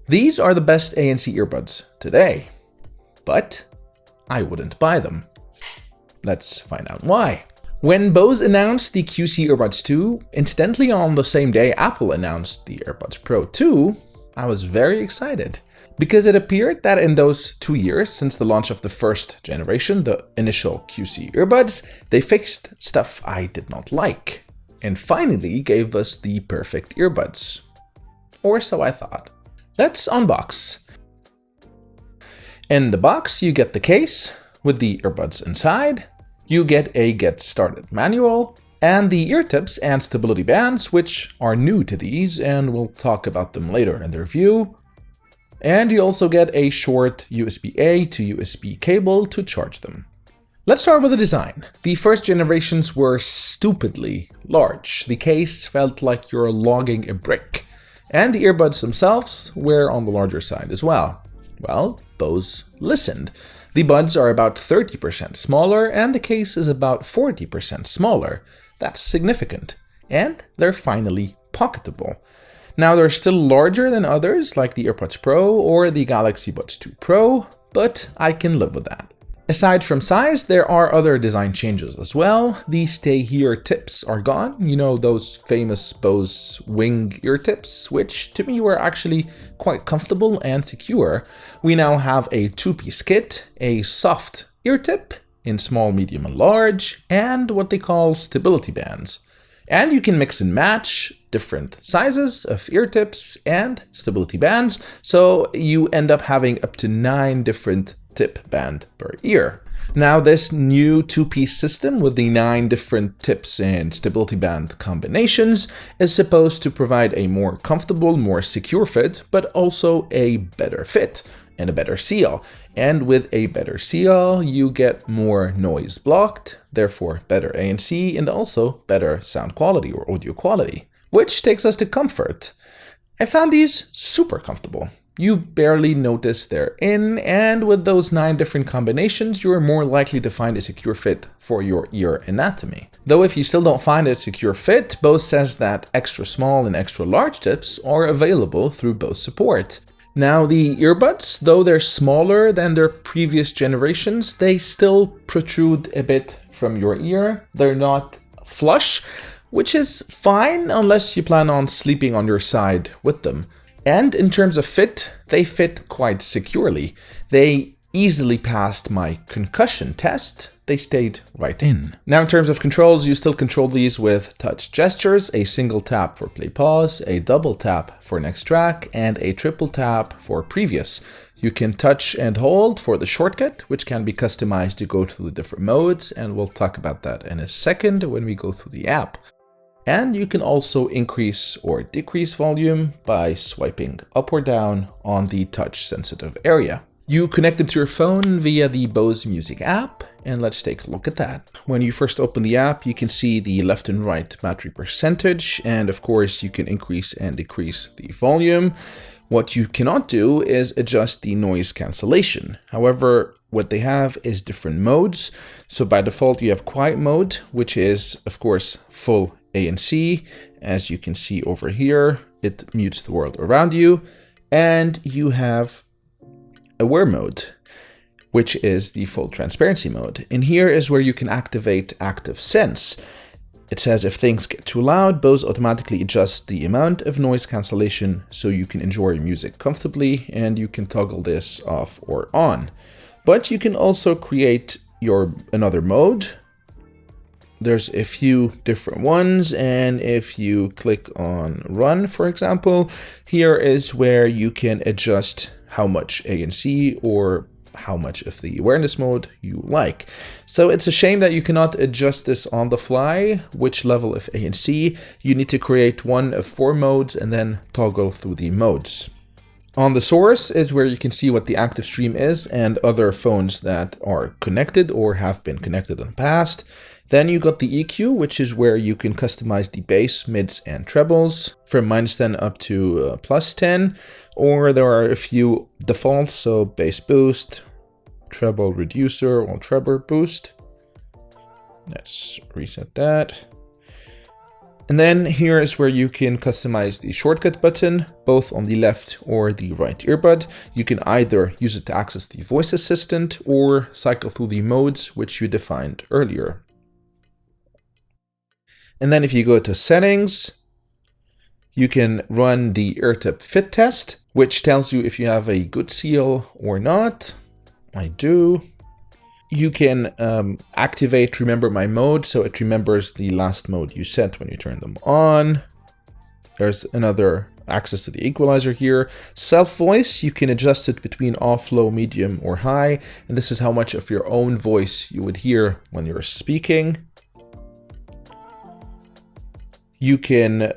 These are the best ANC earbuds today, but I wouldn't buy them. Let's find out why. When Bose announced the QC Earbuds 2, incidentally on the same day Apple announced the AirPods Pro 2, I was very excited. Because it appeared that in those 2 years since the launch of the first generation, the initial QC Earbuds, they fixed stuff I did not like, and finally gave us the perfect earbuds. Or so I thought. Let's unbox. In the box you get the case with the earbuds inside. You get a Get Started manual, and the ear tips and stability bands, which are new to these, and we'll talk about them later in the review. And you also get a short USB-A to USB cable to charge them. Let's start with the design. The first generations were stupidly large. The case felt like you're logging a brick. And the earbuds themselves were on the larger side as well. Well, Bose listened. The buds are about 30% smaller and the case is about 40% smaller. That's significant. And they're finally pocketable. Now they're still larger than others like the AirPods Pro or the Galaxy Buds 2 Pro, but I can live with that. Aside from size, there are other design changes as well. The stay here tips are gone, you know, those famous Bose wing ear tips, which to me were actually quite comfortable and secure. We now have a two-piece kit, a soft ear tip in small, medium, and large, and what they call stability bands. And you can mix and match different sizes of ear tips and stability bands, so you end up having up to 9 different tip band per ear. Now this new two-piece system with the 9 different tips and stability band combinations is supposed to provide a more comfortable, more secure fit, but also a better fit and a better seal. And with a better seal, you get more noise blocked, therefore better ANC and also better sound quality or audio quality. Which takes us to comfort. I found these super comfortable. You barely notice they're in, and with those 9 different combinations, you're more likely to find a secure fit for your ear anatomy. Though if you still don't find a secure fit, Bose says that extra small and extra large tips are available through Bose support. Now the earbuds, though they're smaller than their previous generations, they still protrude a bit from your ear. They're not flush, which is fine unless you plan on sleeping on your side with them. And in terms of fit, they fit quite securely. They easily passed my concussion test. They stayed right in. Now in terms of controls, you still control these with touch gestures, a single tap for play pause, a double tap for next track, and a triple tap for previous. You can touch and hold for the shortcut, which can be customized to go through the different modes, and we'll talk about that in a second when we go through the app. And you can also increase or decrease volume by swiping up or down on the touch-sensitive area. You connect it to your phone via the Bose Music app, and let's take a look at that. When you first open the app, you can see the left and right battery percentage, and of course you can increase and decrease the volume. What you cannot do is adjust the noise cancellation. However, what they have is different modes. So by default, you have quiet mode, which is of course full ANC. As you can see over here, it mutes the world around you. And you have aware mode, which is the full transparency mode. And here is where you can activate active sense. It says if things get too loud, Bose automatically adjusts the amount of noise cancellation so you can enjoy music comfortably, and you can toggle this off or on. But you can also create another mode. There's a few different ones, and if you click on run, for example, here is where you can adjust how much ANC or how much of the awareness mode you like. So it's a shame that you cannot adjust this on the fly, which level of ANC. You need to create one of 4 modes and then toggle through the modes. On the source is where you can see what the active stream is and other phones that are connected or have been connected in the past. Then you got the EQ, which is where you can customize the bass, mids, and trebles from -10 up to +10. Or there are a few defaults, so bass boost, treble reducer, or treble boost. Let's reset that. And then here is where you can customize the shortcut button, both on the left or the right earbud. You can either use it to access the voice assistant or cycle through the modes which you defined earlier. And then if you go to settings, you can run the ear tip fit test, which tells you if you have a good seal or not. I do. You can activate Remember My Mode, so it remembers the last mode you set when you turn them on. There's another access to the equalizer here. Self voice, you can adjust it between off, low, medium, or high. And this is how much of your own voice you would hear when you're speaking. You can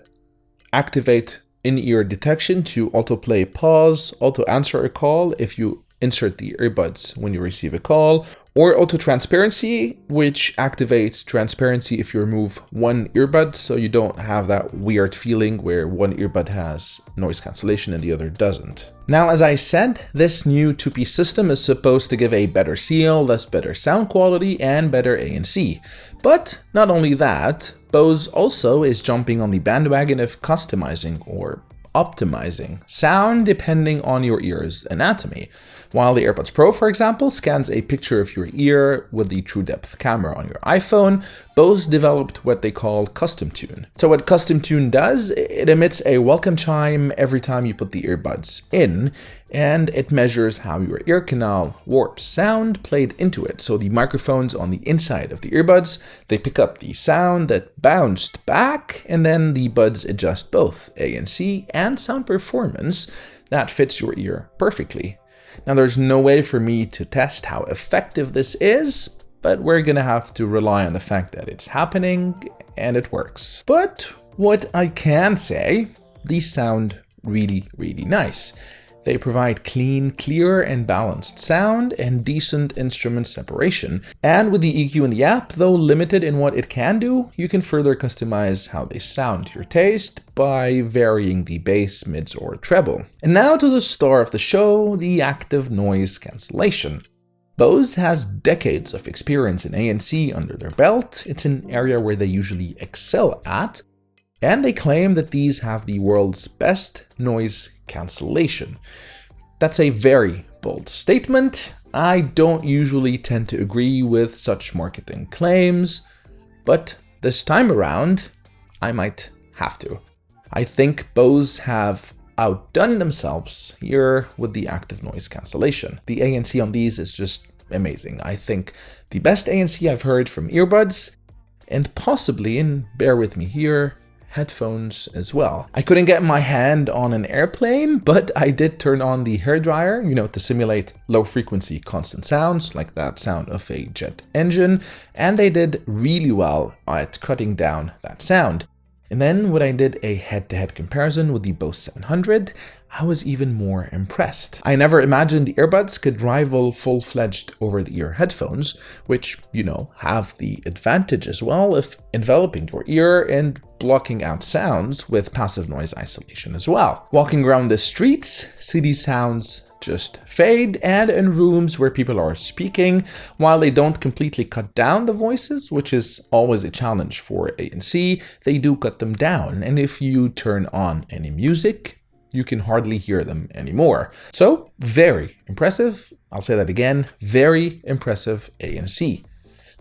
activate in-ear detection to autoplay pause, auto answer a call if you insert the earbuds when you receive a call, or auto transparency, which activates transparency if you remove one earbud, so you don't have that weird feeling where one earbud has noise cancellation and the other doesn't. Now, as I said, this new two-piece system is supposed to give a better seal, thus better sound quality, and better ANC. But not only that, Bose also is jumping on the bandwagon of customizing or optimizing sound depending on your ear's anatomy. While the AirPods Pro, for example, scans a picture of your ear with the true depth camera on your iPhone, Bose developed what they call Custom Tune. So what Custom Tune does, it emits a welcome chime every time you put the earbuds in, and it measures how your ear canal warps sound played into it. So the microphones on the inside of the earbuds, they pick up the sound that bounced back, and then the buds adjust both ANC and sound performance that fits your ear perfectly. Now, there's no way for me to test how effective this is, but we're gonna have to rely on the fact that it's happening and it works. But what I can say, these sound really, really nice. They provide clean, clear, and balanced sound and decent instrument separation. And with the EQ in the app, though limited in what it can do, you can further customize how they sound to your taste by varying the bass, mids, or treble. And now to the star of the show, the active noise cancellation. Bose has decades of experience in ANC under their belt. It's an area where they usually excel at. And they claim that these have the world's best noise cancellation. That's a very bold statement. I don't usually tend to agree with such marketing claims, but this time around, I might have to. I think Bose have outdone themselves here with the active noise cancellation. The ANC on these is just amazing. I think the best ANC I've heard from earbuds, and possibly, and bear with me here, headphones as well. I couldn't get my hand on an airplane, but I did turn on the hairdryer, to simulate low frequency constant sounds, like that sound of a jet engine, and they did really well at cutting down that sound. And then when I did a head-to-head comparison with the Bose 700, I was even more impressed. I never imagined the earbuds could rival full-fledged over-the-ear headphones, which, have the advantage as well of enveloping your ear and blocking out sounds with passive noise isolation as well. Walking around the streets, see these sounds just fade, and in rooms where people are speaking, while they don't completely cut down the voices, which is always a challenge for ANC, they do cut them down, and if you turn on any music, you can hardly hear them anymore. So, very impressive. I'll say that again, very impressive ANC.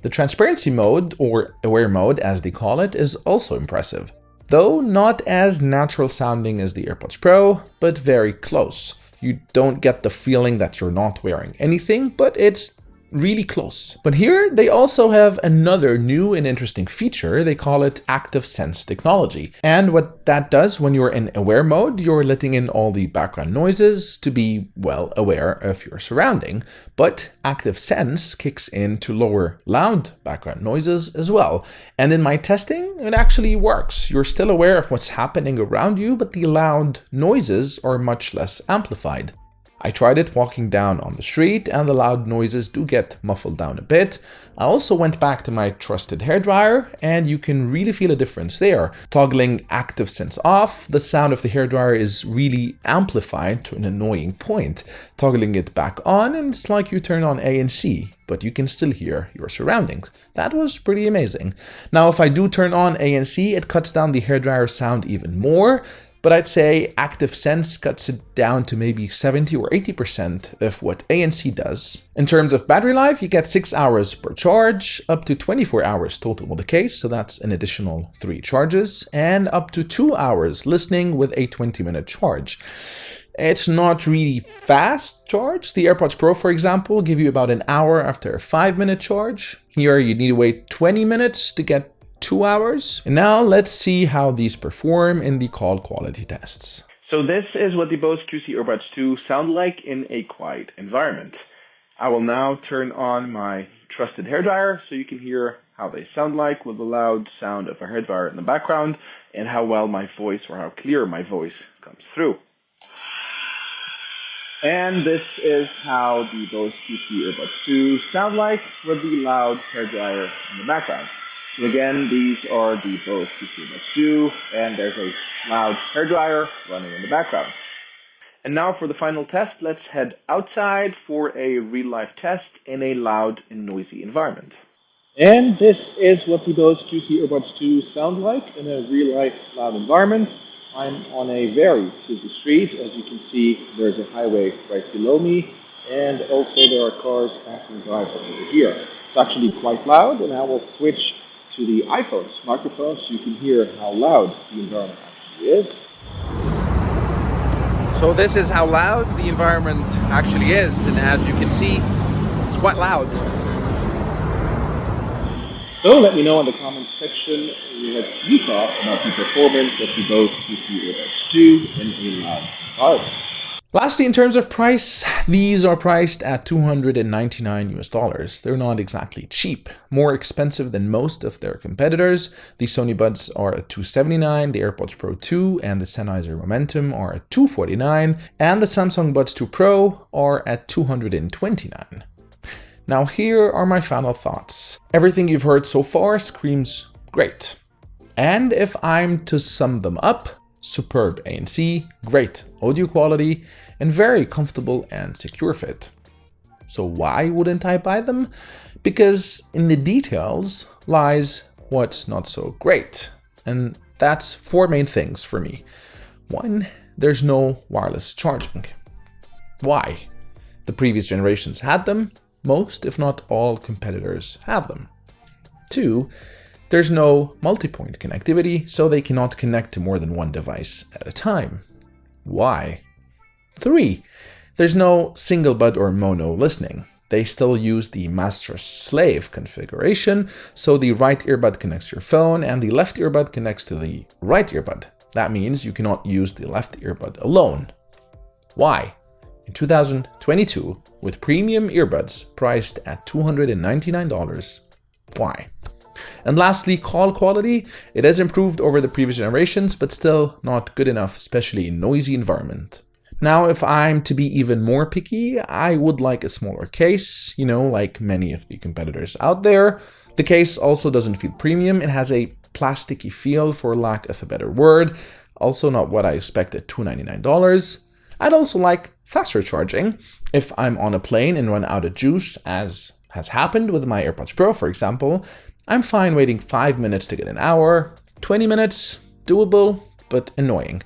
The transparency mode, or aware mode as they call it, is also impressive, though not as natural sounding as the AirPods Pro, but very close. You don't get the feeling that you're not wearing anything, but it's really close. But here they also have another new and interesting feature. They call it Active Sense technology. And what that does when you're in aware mode, you're letting in all the background noises to be well aware of your surrounding. But Active Sense kicks in to lower loud background noises as well. And in my testing, it actually works. You're still aware of what's happening around you, but the loud noises are much less amplified. I tried it walking down on the street and the loud noises do get muffled down a bit. I also went back to my trusted hairdryer and you can really feel a difference there. Toggling active sense off, the sound of the hairdryer is really amplified to an annoying point. Toggling it back on and it's like you turn on ANC, but you can still hear your surroundings. That was pretty amazing. Now if I do turn on ANC, it cuts down the hairdryer sound even more. But I'd say Active Sense cuts it down to maybe 70 or 80% of what ANC does. In terms of battery life, you get 6 hours per charge, up to 24 hours total with the case, so that's an additional 3 charges, and up to 2 hours listening with a 20-minute charge. It's not really fast charge. The AirPods Pro, for example, give you about an hour after a 5-minute charge. Here you need to wait 20 minutes to get 2 hours. And now let's see how these perform in the call quality tests. So this is what the Bose QC Earbuds 2 sound like in a quiet environment. I will now turn on my trusted hairdryer so you can hear how they sound like with the loud sound of a hairdryer in the background and how well my voice or how clear my voice comes through. And this is how the Bose QC Earbuds 2 sound like with the loud hairdryer in the background. So again, these are the Bose QC Earbuds 2, and there's a loud hairdryer running in the background. And now for the final test, let's head outside for a real-life test in a loud and noisy environment. And this is what the Bose QC Earbuds 2 sound like in a real-life loud environment. I'm on a very busy street. As you can see, there's a highway right below me, and also there are cars passing by from over here. It's actually quite loud, and I will switch to the iPhone's microphone so you can hear how loud the environment actually is. So this is how loud the environment actually is, and as you can see, it's quite loud. So let me know in the comments section what you thought about the performance of the Bose QC Earbuds 2 in a loud environment. Lastly, in terms of price, these are priced at $299 US. They're not exactly cheap. More expensive than most of their competitors. The Sony Buds are at $279, the AirPods Pro 2 and the Sennheiser Momentum are at $249, and the Samsung Buds 2 Pro are at $229. Now here are my final thoughts. Everything you've heard so far screams great. And if I'm to sum them up, superb ANC, great audio quality, and very comfortable and secure fit. So why wouldn't I buy them? Because in the details lies what's not so great. And that's 4 main things for me. 1, there's no wireless charging. Why? The previous generations had them. Most, if not all, competitors have them. 2, there's no multi-point connectivity, so they cannot connect to more than one device at a time. Why? 3, there's no single bud or mono listening. They still use the master-slave configuration, so the right earbud connects to your phone and the left earbud connects to the right earbud. That means you cannot use the left earbud alone. Why? In 2022, with premium earbuds priced at $299, why? And lastly, call quality. It has improved over the previous generations, but still not good enough, especially in noisy environment. Now, if I'm to be even more picky, I would like a smaller case, like many of the competitors out there. The case also doesn't feel premium. It has a plasticky feel, for lack of a better word. Also not what I expect at $299. I'd also like faster charging. If I'm on a plane and run out of juice, as has happened with my AirPods Pro, for example, I'm fine waiting 5 minutes to get an hour. 20 minutes, doable, but annoying.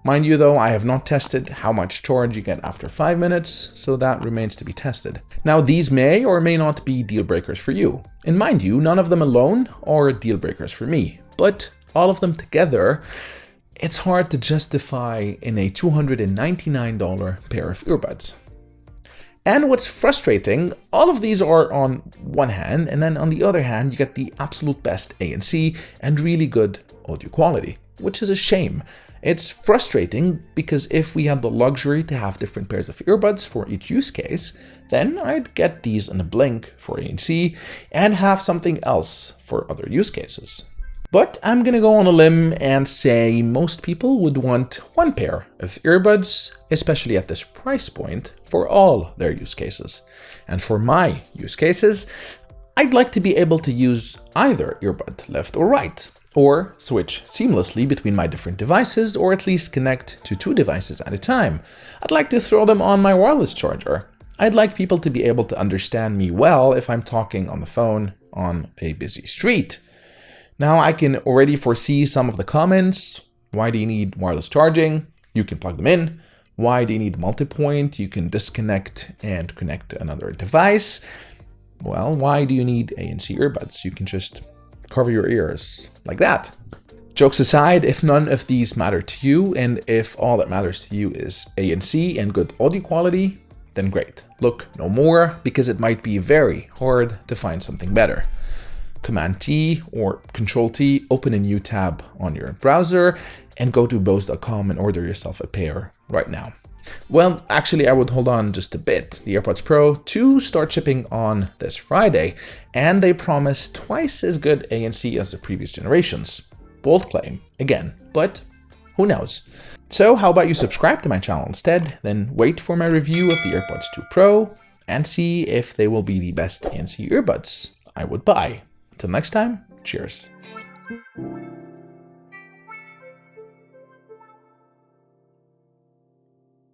Mind you though, I have not tested how much charge you get after 5 minutes, so that remains to be tested. Now these may or may not be deal breakers for you. And mind you, none of them alone are deal breakers for me, but all of them together, it's hard to justify in a $299 pair of earbuds. And what's frustrating, all of these are on one hand, and then on the other hand, you get the absolute best ANC and really good audio quality, which is a shame. It's frustrating because if we had the luxury to have different pairs of earbuds for each use case, then I'd get these in a blink for ANC and have something else for other use cases. But I'm gonna go on a limb and say most people would want one pair of earbuds, especially at this price point, for all their use cases. And for my use cases, I'd like to be able to use either earbud, left or right, or switch seamlessly between my different devices, or at least connect to 2 devices at a time. I'd like to throw them on my wireless charger. I'd like people to be able to understand me well if I'm talking on the phone on a busy street. Now I can already foresee some of the comments. Why do you need wireless charging? You can plug them in. Why do you need multi-point? You can disconnect and connect to another device. Well, why do you need ANC earbuds? You can just cover your ears like that. Jokes aside, if none of these matter to you, and if all that matters to you is ANC and good audio quality, then great. Look no more, because it might be very hard to find something better. Command-T or Control-T, open a new tab on your browser and go to Bose.com and order yourself a pair right now. Well, actually, I would hold on just a bit. The AirPods Pro 2 start shipping on this Friday, and they promise twice as good ANC as the previous generations. Bold claim, again, but who knows? So how about you subscribe to my channel instead, then wait for my review of the AirPods 2 Pro and see if they will be the best ANC earbuds I would buy. Till next time, cheers.